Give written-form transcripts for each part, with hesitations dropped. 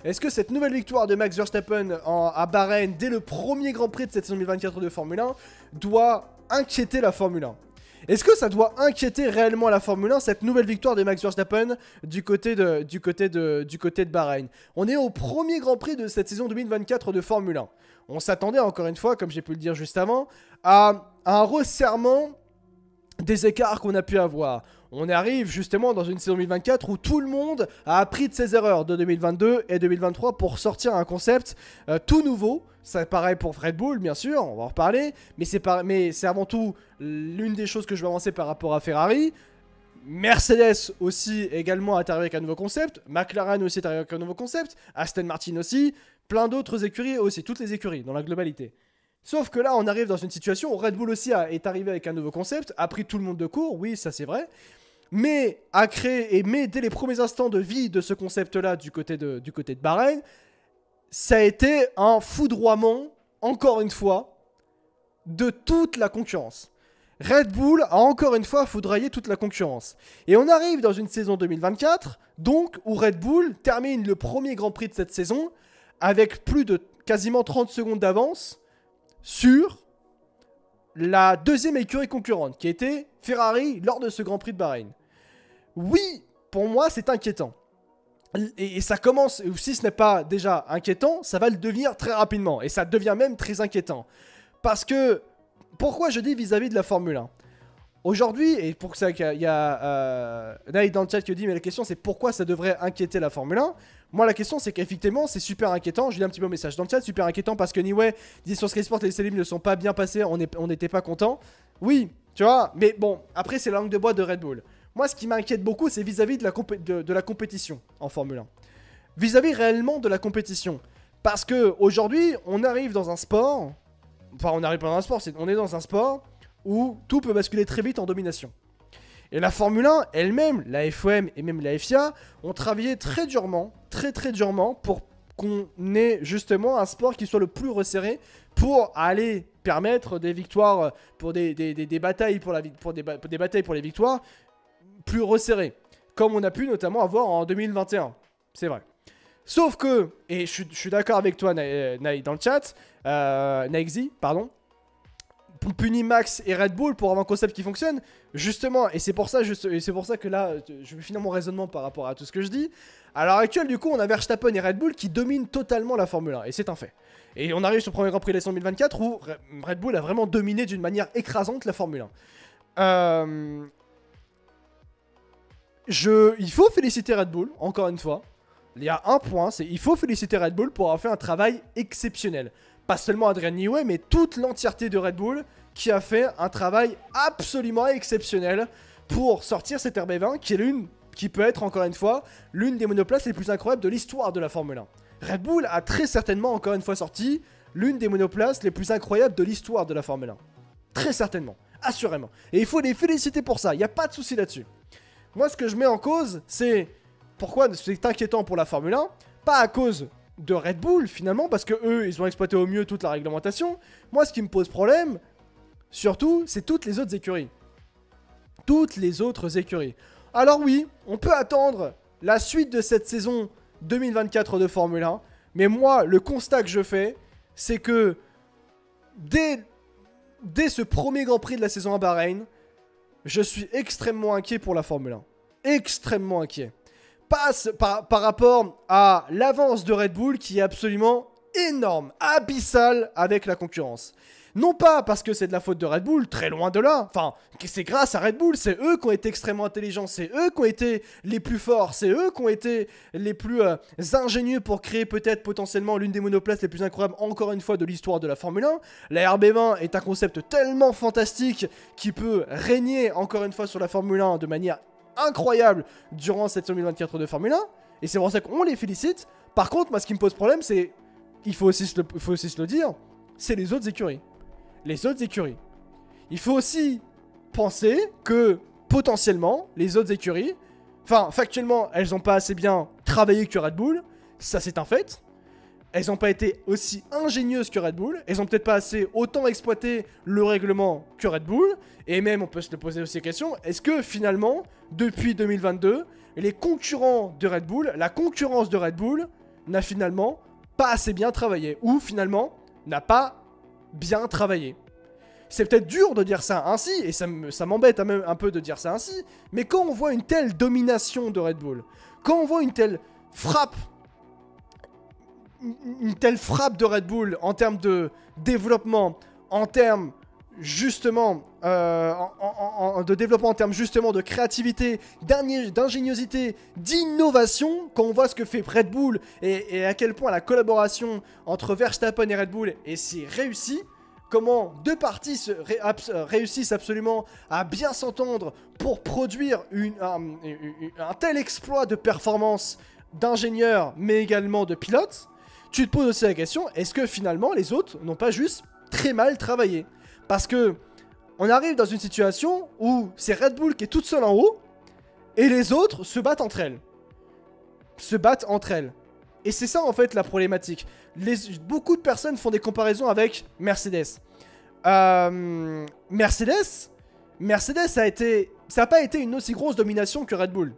Est-ce que cette nouvelle victoire de Max Verstappen à Bahreïn dès le premier Grand Prix de cette saison 2024 de Formule 1 doit inquiéter la Formule 1? Est-ce que ça doit inquiéter réellement la Formule 1, cette nouvelle victoire de Max Verstappen du côté de Bahreïn? On est au premier Grand Prix de cette saison 2024 de Formule 1. On s'attendait, encore une fois, comme j'ai pu le dire juste avant, à un resserrement des écarts qu'on a pu avoir. On arrive justement dans une saison 2024 où tout le monde a appris de ses erreurs de 2022 et 2023 pour sortir un concept tout nouveau. Ça pareil pour Red Bull, bien sûr, on va en reparler, mais c'est avant tout l'une des choses que je vais avancer par rapport à Ferrari. Mercedes aussi également est arrivé avec un nouveau concept, McLaren aussi est arrivé avec un nouveau concept, Aston Martin aussi, plein d'autres écuries aussi, toutes les écuries dans la globalité. Sauf que là, on arrive dans une situation où Red Bull aussi est arrivé avec un nouveau concept, a pris tout le monde de court, oui, ça c'est vrai, mais a créé et met dès les premiers instants de vie de ce concept-là du côté de Bahreïn, ça a été un foudroiement, encore une fois, de toute la concurrence. Red Bull a encore une fois foudroyé toute la concurrence. Et on arrive dans une saison 2024, donc où Red Bull termine le premier Grand Prix de cette saison avec plus de quasiment 30 secondes d'avance sur la deuxième écurie concurrente, qui était Ferrari lors de ce Grand Prix de Bahreïn. Oui, pour moi, c'est inquiétant. Et ça commence, ou si ce n'est pas déjà inquiétant, ça va le devenir très rapidement. Et ça devient même très inquiétant. Parce que, pourquoi je dis vis-à-vis de la Formule 1 ? Aujourd'hui, et pour ça qu'il y a Naïd dans le chat qui dit, mais la question c'est pourquoi ça devrait inquiéter la Formule 1 ? Moi la question c'est qu'effectivement c'est super inquiétant, je lis un petit peu au message dans le chat, super inquiétant parce que Niway dit sur Sky Sport les essais libres ne sont pas bien passés, on n'était pas content. Oui, tu vois, mais bon, après c'est la langue de bois de Red Bull. Moi ce qui m'inquiète beaucoup c'est vis-à-vis de la compétition en Formule 1. Vis-à-vis réellement de la compétition. Parce que aujourd'hui on arrive dans un sport, enfin on arrive pas dans un sport, on est dans un sport où tout peut basculer très vite en domination. Et la Formule 1 elle-même, la FOM et même la FIA ont travaillé très durement, très durement pour qu'on ait justement un sport qui soit le plus resserré pour aller permettre des victoires, pour des batailles pour des batailles pour les victoires plus resserrées. Comme on a pu notamment avoir en 2021. C'est vrai. Sauf que, et je suis d'accord avec toi Naï dans le chat, Naïxi, pardon, punit Max et Red Bull pour avoir un concept qui fonctionne, justement, et c'est pour ça que là, je vais finir mon raisonnement par rapport à tout ce que je dis. À l'heure actuelle, du coup, on a Verstappen et Red Bull qui dominent totalement la Formule 1, et c'est un fait. Et on arrive sur le premier Grand Prix de la saison 2024 où Red Bull a vraiment dominé d'une manière écrasante la Formule 1. Il faut féliciter Red Bull, encore une fois. Il y a un point, c'est il faut féliciter Red Bull pour avoir fait un travail exceptionnel. Pas seulement Adrian Newey, mais toute l'entièreté de Red Bull qui a fait un travail absolument exceptionnel pour sortir cette RB20 qui peut être encore une fois l'une des monoplaces les plus incroyables de l'histoire de la Formule 1. Red Bull a très certainement encore une fois sorti l'une des monoplaces les plus incroyables de l'histoire de la Formule 1. Très certainement, assurément. Et il faut les féliciter pour ça, il n'y a pas de souci là-dessus. Moi ce que je mets en cause, c'est pourquoi c'est inquiétant pour la Formule 1, pas à cause de Red Bull finalement parce que eux ils ont exploité au mieux toute la réglementation. Moi ce qui me pose problème surtout c'est toutes les autres écuries. Toutes les autres écuries. Alors oui, on peut attendre la suite de cette saison 2024 de Formule 1, mais moi le constat que je fais c'est que dès ce premier Grand Prix de la saison à Bahreïn, je suis extrêmement inquiet pour la Formule 1. Extrêmement inquiet. Par rapport à l'avance de Red Bull qui est absolument énorme, abyssale avec la concurrence. Non pas parce que c'est de la faute de Red Bull, très loin de là, enfin, c'est grâce à Red Bull, c'est eux qui ont été extrêmement intelligents, c'est eux qui ont été les plus forts, c'est eux qui ont été les plus ingénieux pour créer peut-être potentiellement l'une des monoplaces les plus incroyables encore une fois de l'histoire de la Formule 1. La RB20 est un concept tellement fantastique qui peut régner encore une fois sur la Formule 1 de manière incroyable durant cette 2024 de Formule 1 et c'est pour ça qu'on les félicite. Par contre moi ce qui me pose problème c'est, il faut aussi se le dire, c'est les autres écuries. Les autres écuries. Il faut aussi penser que potentiellement les autres écuries, enfin factuellement elles n'ont pas assez bien travaillé que Red Bull, ça c'est un fait. Elles n'ont pas été aussi ingénieuses que Red Bull. Elles n'ont peut-être pas assez autant exploité le règlement que Red Bull. Et même, on peut se poser aussi la question, est-ce que finalement, depuis 2022, les concurrents de Red Bull, la concurrence de Red Bull, n'a finalement pas assez bien travaillé, ou finalement n'a pas bien travaillé. C'est peut-être dur de dire ça ainsi, et ça m'embête même un peu de dire ça ainsi, mais quand on voit une telle domination de Red Bull, quand on voit une telle frappe de Red Bull en termes de développement, en termes justement de développement, en termes justement de créativité, d'ingéniosité, d'innovation, quand on voit ce que fait Red Bull et à quel point la collaboration entre Verstappen et Red Bull est si réussie, comment deux parties réussissent absolument à bien s'entendre pour produire un tel exploit de performance d'ingénieurs mais également de pilotes, tu te poses aussi la question, est-ce que finalement les autres n'ont pas juste très mal travaillé? Parce que on arrive dans une situation où c'est Red Bull qui est toute seule en haut et les autres se battent entre elles. Et c'est ça en fait la problématique. Beaucoup de personnes font des comparaisons avec Mercedes. Mercedes ça n'a pas été une aussi grosse domination que Red Bull.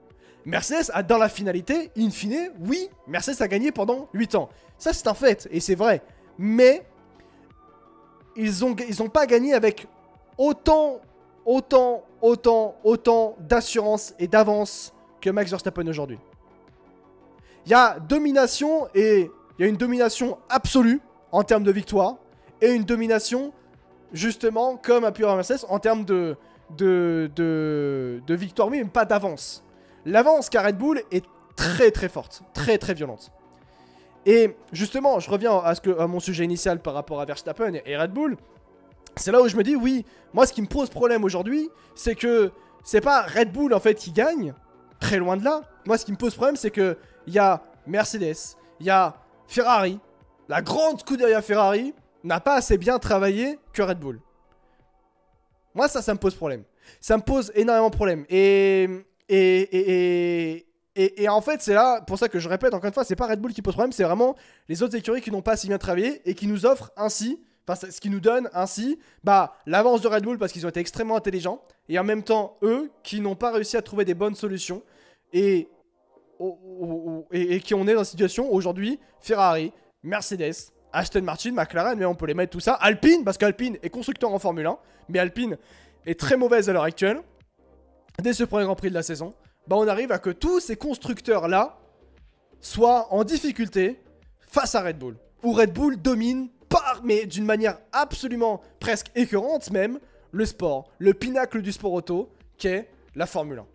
Mercedes a dans la finalité, in fine, oui, Mercedes a gagné pendant 8 ans. Ça c'est un fait et c'est vrai. Mais ils ont pas gagné avec autant d'assurance et d'avance que Max Verstappen aujourd'hui. Il y a domination et il y a une domination absolue en termes de victoire et une domination justement comme a pu avoir Mercedes en termes de victoire, mais pas d'avance. L'avance qu'a Red Bull est très très forte, très très violente. Et justement, je reviens à mon sujet initial par rapport à Verstappen et Red Bull. C'est là où je me dis, oui, moi ce qui me pose problème aujourd'hui, c'est que c'est pas Red Bull en fait qui gagne, très loin de là. Moi ce qui me pose problème, c'est que il y a Mercedes, il y a Ferrari, la grande scuderia Ferrari n'a pas assez bien travaillé que Red Bull. Moi ça me pose problème. Ça me pose énormément de problème. Et en fait, c'est là, pour ça que je répète encore une fois, c'est pas Red Bull qui pose problème, c'est vraiment les autres écuries qui n'ont pas si bien travaillé et qui nous offrent ainsi, enfin, ce qui nous donne ainsi, l'avance de Red Bull parce qu'ils ont été extrêmement intelligents et en même temps, eux qui n'ont pas réussi à trouver des bonnes solutions et qui on est dans une situation aujourd'hui, Ferrari, Mercedes, Aston Martin, McLaren, mais on peut les mettre tout ça, Alpine, parce qu'Alpine est constructeur en Formule 1, mais Alpine est très mauvaise à l'heure actuelle, dès ce premier Grand Prix de la saison. On arrive à que tous ces constructeurs-là soient en difficulté face à Red Bull. Où Red Bull domine, mais d'une manière absolument presque écœurante même, le sport, le pinacle du sport auto, qu'est la Formule 1.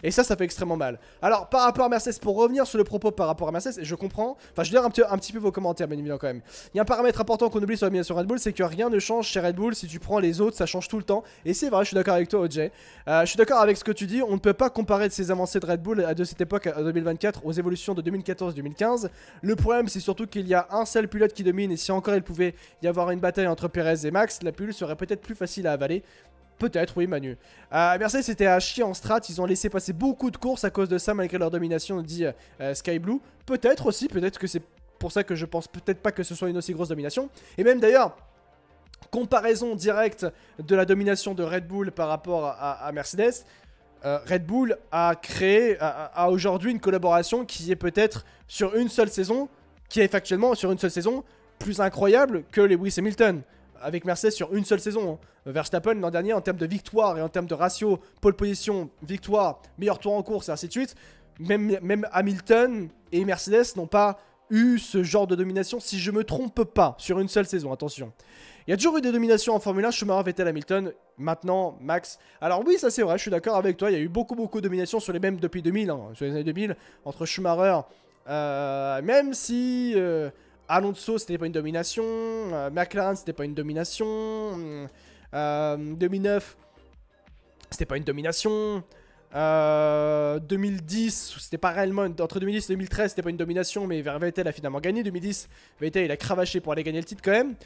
Et ça fait extrêmement mal. Alors, par rapport à Mercedes, pour revenir sur le propos par rapport à Mercedes, je comprends. Enfin, je vais lire un petit peu vos commentaires, bien évidemment, quand même. Il y a un paramètre important qu'on oublie sur la domination Red Bull, c'est que rien ne change chez Red Bull. Si tu prends les autres, ça change tout le temps. Et c'est vrai, je suis d'accord avec toi, OJ. Je suis d'accord avec ce que tu dis. On ne peut pas comparer ces avancées de Red Bull de cette époque à 2024 aux évolutions de 2014-2015. Le problème, c'est surtout qu'il y a un seul pilote qui domine. Et si encore il pouvait y avoir une bataille entre Perez et Max, la pilule serait peut-être plus facile à avaler. Peut-être, oui, Manu. Mercedes était à chier en strat. Ils ont laissé passer beaucoup de courses à cause de ça, malgré leur domination, dit Sky Blue. Peut-être aussi, peut-être que c'est pour ça que je pense peut-être pas que ce soit une aussi grosse domination. Et même d'ailleurs, comparaison directe de la domination de Red Bull par rapport à Mercedes. Red Bull a créé, a aujourd'hui une collaboration qui est peut-être sur une seule saison, qui est factuellement sur une seule saison, plus incroyable que Lewis Hamilton. Avec Mercedes sur une seule saison. Verstappen l'an dernier en termes de victoire et en termes de ratio, pole position, victoire, meilleur tour en course et ainsi de suite. Même Hamilton et Mercedes n'ont pas eu ce genre de domination, si je me trompe pas, sur une seule saison, attention. Il y a toujours eu des dominations en Formule 1, Schumacher, Vettel, Hamilton, maintenant Max. Alors oui, ça c'est vrai, je suis d'accord avec toi, il y a eu beaucoup de dominations sur les mêmes depuis 2000, sur les années 2000, entre Schumacher, même si... Alonso, c'était pas une domination. McLaren, c'était pas une domination. 2009, c'était pas une domination. 2010, c'était pas réellement. Entre 2010 et 2013, c'était pas une domination, mais Vettel a finalement gagné. 2010, Vettel il a cravaché pour aller gagner le titre quand même.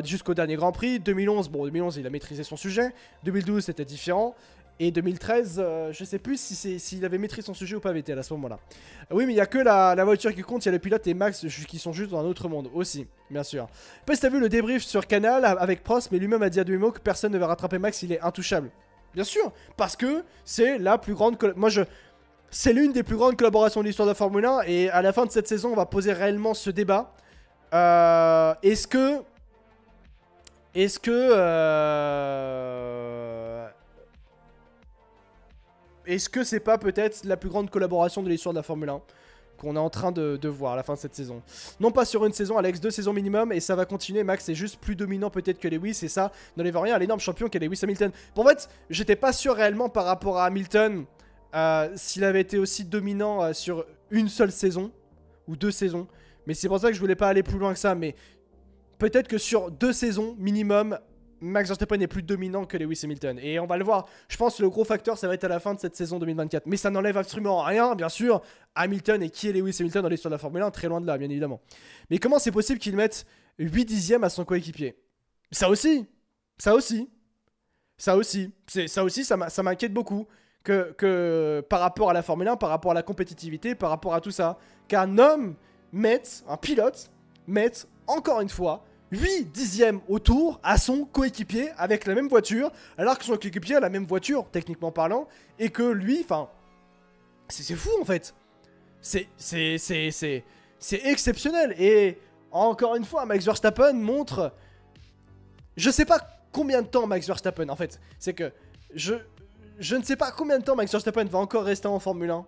Jusqu'au dernier Grand Prix. 2011, bon, 2011, il a maîtrisé son sujet. 2012, c'était différent. Et 2013, je sais plus s'il avait maîtrisé son sujet ou pas Vettel à ce moment-là. Oui, mais il n'y a que la voiture qui compte, il y a le pilote et Max qui sont juste dans un autre monde aussi, bien sûr. Après, si t'as vu le débrief sur Canal avec Prost, mais lui-même a dit à demi-mot que personne ne va rattraper Max, il est intouchable. Bien sûr, parce que c'est la plus grande... Moi, C'est l'une des plus grandes collaborations de l'histoire de la Formule 1. Et à la fin de cette saison, on va poser réellement ce débat. Est-ce que... Est-ce que c'est pas peut-être la plus grande collaboration de l'histoire de la Formule 1 qu'on est en train de voir à la fin de cette saison? Non pas sur une saison, Alex, 2 saisons minimum, et ça va continuer. Max est juste plus dominant peut-être que Lewis, et ça n'enlève rien à l'énorme champion qu'est Lewis Hamilton. Pour en fait, j'étais pas sûr réellement par rapport à Hamilton s'il avait été aussi dominant sur une seule saison, ou 2 saisons. Mais c'est pour ça que je voulais pas aller plus loin que ça, mais peut-être que sur 2 saisons minimum, Max Verstappen est plus dominant que Lewis Hamilton. Et on va le voir. Je pense que le gros facteur, ça va être à la fin de cette saison 2024. Mais ça n'enlève absolument rien, bien sûr. Hamilton et qui est Lewis Hamilton dans l'histoire de la Formule 1, très loin de là, bien évidemment. Mais comment c'est possible qu'il mette 8 dixièmes à son coéquipier? Ça aussi. Ça aussi. Ça aussi. Ça aussi, ça m'inquiète beaucoup. Que par rapport à la Formule 1, par rapport à la compétitivité, par rapport à tout ça, qu'un homme mette, un pilote, mette, encore une fois, 8 dixièmes au tour à son coéquipier avec la même voiture, alors que son coéquipier a la même voiture, techniquement parlant, et que lui, enfin, c'est fou en fait. C'est exceptionnel. Et encore une fois, Max Verstappen montre... Je sais pas combien de temps Max Verstappen, en fait, c'est que je ne sais pas combien de temps Max Verstappen va encore rester en Formule 1,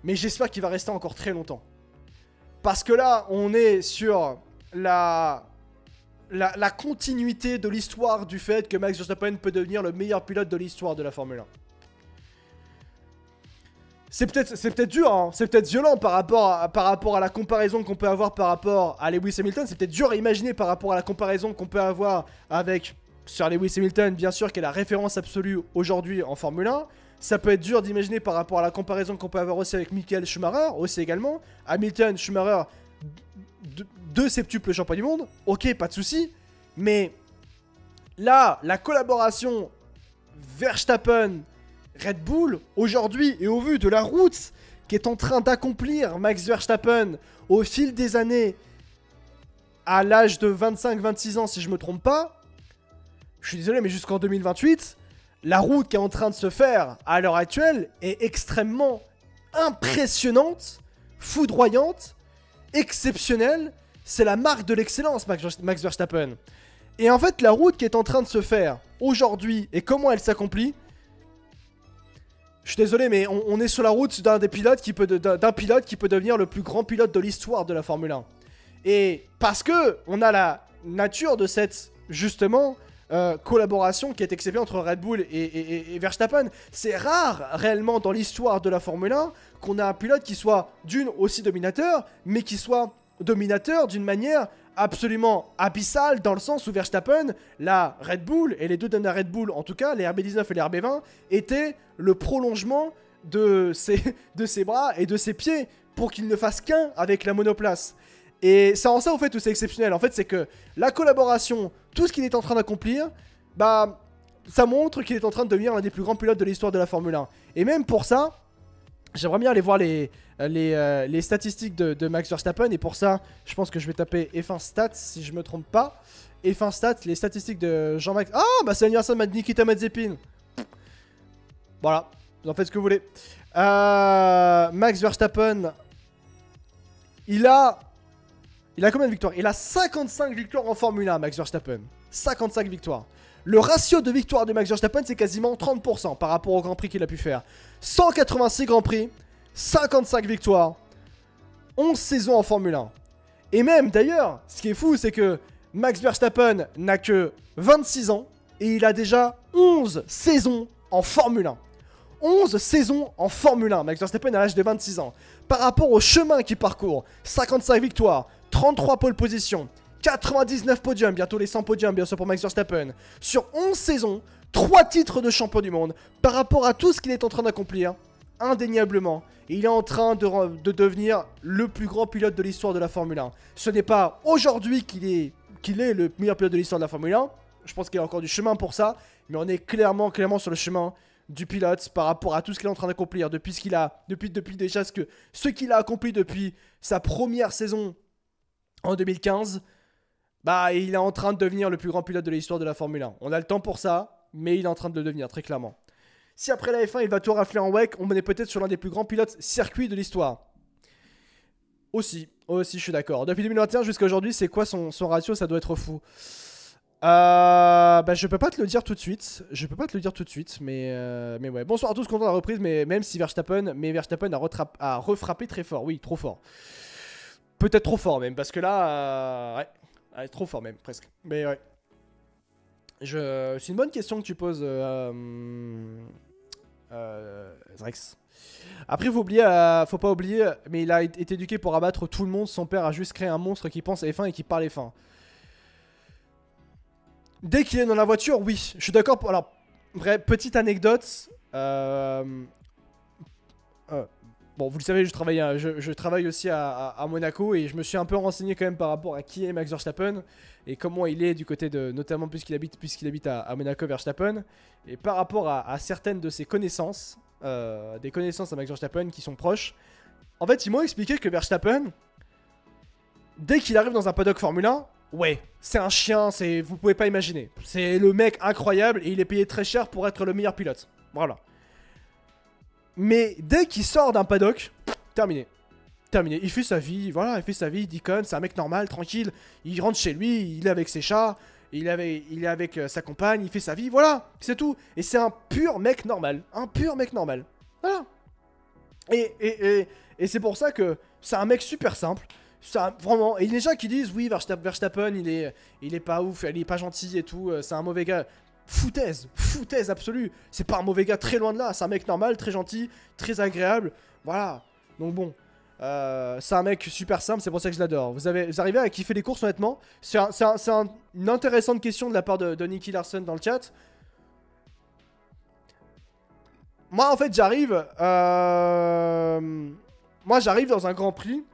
mais j'espère qu'il va rester encore très longtemps. Parce que là, on est sur... la continuité de l'histoire du fait que Max Verstappen peut devenir le meilleur pilote de l'histoire de la Formule 1. C'est peut-être dur, hein, c'est peut-être violent par rapport à la comparaison qu'on peut avoir par rapport à Lewis Hamilton. C'est peut-être dur à imaginer par rapport à la comparaison qu'on peut avoir avec Sir Lewis Hamilton, bien sûr, qui est la référence absolue aujourd'hui en Formule 1. Ça peut être dur d'imaginer par rapport à la comparaison qu'on peut avoir aussi avec Michael Schumacher, aussi également. Hamilton, Schumacher... 2 septuples champions du monde, ok, pas de souci, mais là, la collaboration Verstappen-Red Bull, aujourd'hui, et au vu de la route qu'est en train d'accomplir Max Verstappen au fil des années, à l'âge de 25-26 ans, si je me trompe pas, je suis désolé, mais jusqu'en 2028, la route qui est en train de se faire à l'heure actuelle est extrêmement impressionnante, foudroyante, exceptionnel, c'est la marque de l'excellence, Max Verstappen. Et en fait, la route qui est en train de se faire aujourd'hui et comment elle s'accomplit, je suis désolé, mais on est sur la route d'un pilote qui peut devenir le plus grand pilote de l'histoire de la Formule 1. Et parce que on a la nature de cette, justement, collaboration qui est exceptionnelle entre Red Bull et Verstappen. C'est rare, réellement, dans l'histoire de la Formule 1, qu'on a un pilote qui soit, d'une, aussi dominateur, mais qui soit dominateur d'une manière absolument abyssale, dans le sens où Verstappen, la Red Bull, et les deux dernières Red Bull, en tout cas, les RB19 et les RB20, étaient le prolongement de ses bras et de ses pieds, pour qu'il ne fasse qu'un avec la monoplace. Et c'est en ça, en fait, où c'est exceptionnel. En fait, c'est que la collaboration, tout ce qu'il est en train d'accomplir, bah, ça montre qu'il est en train de devenir l'un des plus grands pilotes de l'histoire de la Formule 1. Et même pour ça, j'aimerais bien aller voir les statistiques de Max Verstappen. Et pour ça, je pense que je vais taper F1 Stats, si je me trompe pas. F1 Stats, les statistiques de Jean-Max... Ah, bah c'est l'anniversaire de Nikita Mazepin. Voilà, vous en faites ce que vous voulez. Max Verstappen, il a combien de victoires? Il a 55 victoires en Formule 1, Max Verstappen. 55 victoires. Le ratio de victoire de Max Verstappen, c'est quasiment 30% par rapport au Grand Prix qu'il a pu faire. 186 Grands Prix, 55 victoires, 11 saisons en Formule 1. Et même, d'ailleurs, ce qui est fou, c'est que Max Verstappen n'a que 26 ans et il a déjà 11 saisons en Formule 1. 11 saisons en Formule 1, Max Verstappen à l'âge de 26 ans. Par rapport au chemin qu'il parcourt, 55 victoires, 33 pole positions, 99 podiums, bientôt les 100 podiums bien sûr pour Max Verstappen. Sur 11 saisons, 3 titres de champion du monde. Par rapport à tout ce qu'il est en train d'accomplir, indéniablement, il est en train de devenir le plus grand pilote de l'histoire de la Formule 1. Ce n'est pas aujourd'hui qu'il est le meilleur pilote de l'histoire de la Formule 1. Je pense qu'il y a encore du chemin pour ça. Mais on est clairement sur le chemin du pilote par rapport à tout ce qu'il est en train d'accomplir. Depuis déjà ce qu'il a accompli depuis sa première saison en 2015. Bah, il est en train de devenir le plus grand pilote de l'histoire de la Formule 1. On a le temps pour ça, mais il est en train de le devenir, très clairement. Si après la F1 il va tout rafler en WEC, on est peut-être sur l'un des plus grands pilotes circuits de l'histoire. Aussi, je suis d'accord. Depuis 2021 jusqu'à aujourd'hui, c'est quoi son ratio? Ça doit être fou. Bah, je peux pas te le dire tout de suite. Mais ouais. Bonsoir à tous, content de la reprise. Mais même si Verstappen a refrappé très fort. Oui, trop fort. Peut-être trop fort même, parce que là, ouais, trop fort même, presque. Mais ouais. C'est une bonne question que tu poses, Zrex. Après, faut pas oublier, mais il a été éduqué pour abattre tout le monde. Son père a juste créé un monstre qui pense F1 et qui parle F1. Dès qu'il est dans la voiture, oui, je suis d'accord. Alors, bref, petite anecdote. Bon, vous le savez, je travaille aussi à Monaco et je me suis un peu renseigné quand même par rapport à qui est Max Verstappen et comment il est du côté de, notamment puisqu'il habite à Monaco, Verstappen, et par rapport à certaines de ses connaissances, des connaissances à Max Verstappen qui sont proches. En fait, ils m'ont expliqué que Verstappen, dès qu'il arrive dans un paddock Formule 1, ouais, c'est un chien, vous pouvez pas imaginer. C'est le mec incroyable et il est payé très cher pour être le meilleur pilote. Voilà. Mais dès qu'il sort d'un paddock, terminé. Terminé. Il fait sa vie, voilà, il déconne, c'est un mec normal, tranquille. Il rentre chez lui, il est avec ses chats, il est avec sa compagne, il fait sa vie, voilà, c'est tout. Et c'est un pur mec normal. Un pur mec normal. Voilà. Et c'est pour ça que c'est un mec super simple. Vraiment. Et il y a des gens qui disent, oui, Verstappen, il est pas ouf, il est pas gentil et tout, c'est un mauvais gars. Foutaise absolue. C'est pas un mauvais gars, très loin de là. C'est un mec normal, très gentil, très agréable. Voilà. Donc bon. C'est un mec super simple, c'est pour ça que je l'adore. Vous arrivez à kiffer les courses, honnêtement. C'est une intéressante question de la part de Nicky Larson dans le chat. Moi, en fait, j'arrive dans un Grand Prix.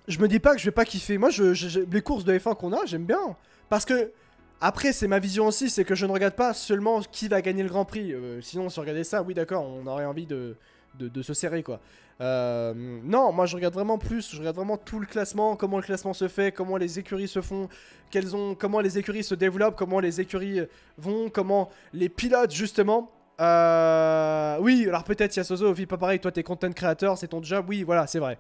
Je me dis pas que je vais pas kiffer. Moi, les courses de F1 qu'on a, j'aime bien. Parce que, après, c'est ma vision aussi, c'est que je ne regarde pas seulement qui va gagner le Grand Prix. Sinon, si on regardait ça, oui, d'accord, on aurait envie de se serrer, quoi. Non, moi, je regarde vraiment tout le classement, comment le classement se fait, comment les écuries se font, comment les écuries se développent, comment les écuries vont, comment les pilotes, justement. Oui, alors peut-être, Yasozo, vit pas pareil, toi, t'es content creator, c'est ton job, oui, voilà, c'est vrai.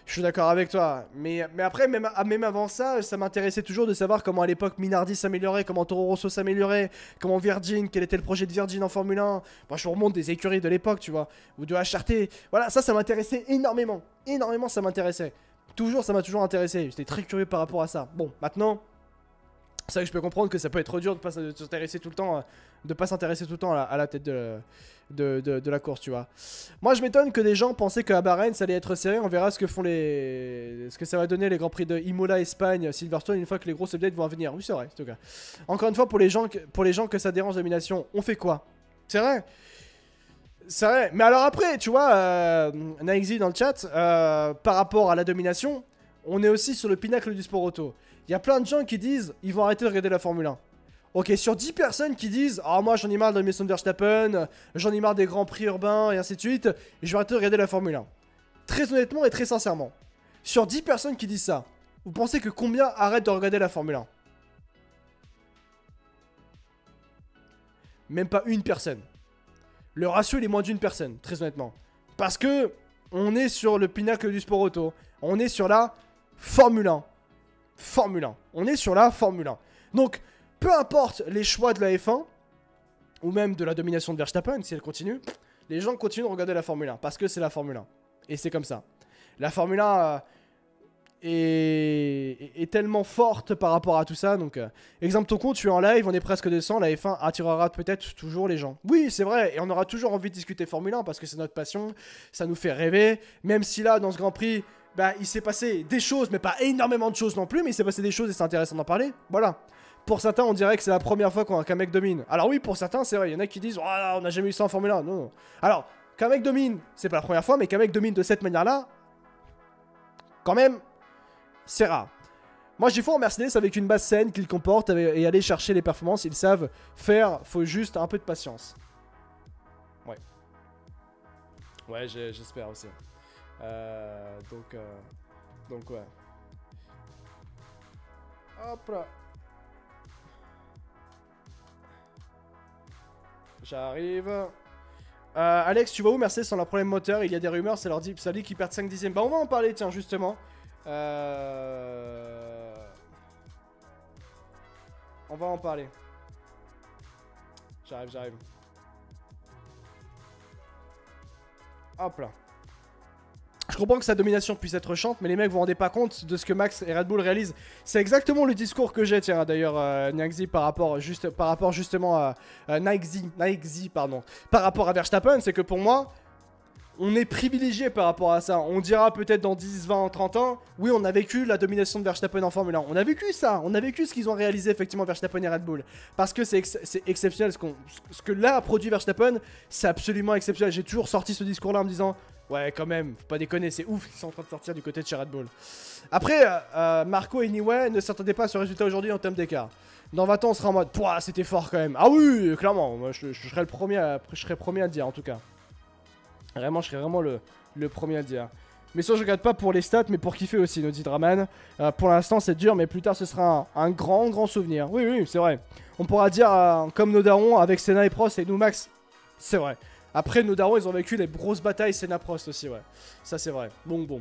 Je suis d'accord avec toi, mais après, même avant ça, ça m'intéressait toujours de savoir comment à l'époque Minardi s'améliorait, comment Toro Rosso s'améliorait, comment Virgin, quel était le projet de Virgin en Formule 1. Moi, je vous remonte des écuries de l'époque, tu vois, ou de HRT. Voilà, ça m'intéressait énormément. Énormément, ça m'intéressait. Ça m'a toujours intéressé. J'étais très curieux par rapport à ça. Bon, maintenant, c'est vrai que je peux comprendre que ça peut être dur de pas s'intéresser tout le temps, à la tête de la course, tu vois. Moi, je m'étonne que des gens pensaient qu'à Bahreïn, ça allait être serré. On verra ce que ça va donner les Grands Prix de Imola, Espagne, Silverstone, une fois que les grosses updates vont venir. Oui, c'est vrai, en tout cas. Encore une fois, pour les gens que ça dérange la domination, on fait quoi? C'est vrai. C'est vrai. Mais alors après, tu vois, Naixi dans le chat, par rapport à la domination, on est aussi sur le pinacle du sport auto. Il y a plein de gens qui disent ils vont arrêter de regarder la Formule 1. Ok, sur 10 personnes qui disent ah, moi j'en ai marre de la domination de Verstappen, j'en ai marre des grands prix urbains et ainsi de suite, je vais arrêter de regarder la Formule 1. Très honnêtement et très sincèrement, sur 10 personnes qui disent ça, vous pensez que combien arrêtent de regarder la Formule 1? Même pas une personne. Le ratio il est moins d'une personne, très honnêtement. Parce que on est sur le pinacle du sport auto. On est sur la Formule 1. On est sur la Formule 1. Donc, peu importe les choix de la F1, ou même de la domination de Verstappen, si elle continue, les gens continuent de regarder la Formule 1, parce que c'est la Formule 1. Et c'est comme ça. La Formule 1 est tellement forte par rapport à tout ça. Donc, exemple ton compte, tu es en live, on est presque 200, la F1 attirera peut-être toujours les gens. Oui, c'est vrai, et on aura toujours envie de discuter Formule 1, parce que c'est notre passion, ça nous fait rêver, même si là, dans ce Grand Prix... Bah, il s'est passé des choses, mais pas énormément de choses non plus, mais il s'est passé des choses et c'est intéressant d'en parler. Voilà. Pour certains, on dirait que c'est la première fois qu'un mec domine. Alors oui, pour certains, c'est vrai. Il y en a qui disent oh, on n'a jamais eu ça en Formule 1. Non. Alors, qu'un mec domine, c'est pas la première fois, mais qu'un mec domine de cette manière-là, quand même, c'est rare. Moi, j'ai foi en Mercedes avec une base saine qu'ils comportent et aller chercher les performances. Ils savent faire, faut juste un peu de patience. Ouais. Ouais, j'espère aussi. Donc ouais. Hop là. J'arrive. Alex, tu vas où Mercedes sans leur problème moteur? Il y a des rumeurs, ça leur dit, ça dit qu'ils perdent 5 dixièmes. Bah on va en parler, tiens, justement. On va en parler. J'arrive. Hop là. Je comprends que sa domination puisse être chiante, mais les mecs, vous vous rendez pas compte de ce que Max et Red Bull réalisent. C'est exactement le discours que j'ai, tiens, d'ailleurs, Nyangzi, par rapport justement à Nyangzi, pardon. Par rapport à Verstappen, c'est que pour moi, on est privilégié par rapport à ça. On dira peut-être dans 10, 20, 30 ans, oui, on a vécu la domination de Verstappen en Formule 1. On a vécu ça, on a vécu ce qu'ils ont réalisé effectivement Verstappen et Red Bull. Parce que c'est exceptionnel, ce que là a produit Verstappen, c'est absolument exceptionnel. J'ai toujours sorti ce discours-là en me disant, ouais, quand même, faut pas déconner, c'est ouf qu'ils sont en train de sortir du côté de chez Red Bull. Après, Marco et Niway ne s'attendaient pas à ce résultat aujourd'hui en termes d'écart. Dans 20 ans, on sera en mode, pouah, c'était fort quand même. Ah oui, clairement, moi, je serais le premier à le dire en tout cas. Vraiment, je serais vraiment le premier à le dire. Mais ça, je regarde pas pour les stats, mais pour kiffer aussi, nous dit Draman. Pour l'instant, c'est dur, mais plus tard, ce sera un grand souvenir. Oui, c'est vrai. On pourra dire, comme nos darons, avec Senna et Prost et nous, Max. C'est vrai. Après, nos darons, ils ont vécu les grosses batailles Senna-Prost aussi, ouais. Ça, c'est vrai. Bon.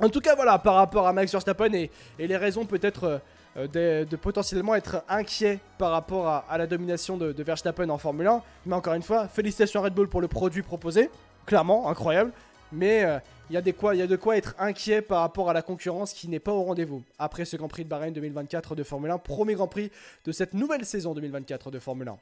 En tout cas, voilà, par rapport à Max Verstappen et les raisons peut-être de potentiellement être inquiet par rapport à la domination de Verstappen en Formule 1. Mais encore une fois, félicitations à Red Bull pour le produit proposé. Clairement, incroyable. Mais il y a de quoi être inquiet par rapport à la concurrence qui n'est pas au rendez-vous. Après ce Grand Prix de Bahreïn 2024 de Formule 1, premier Grand Prix de cette nouvelle saison 2024 de Formule 1.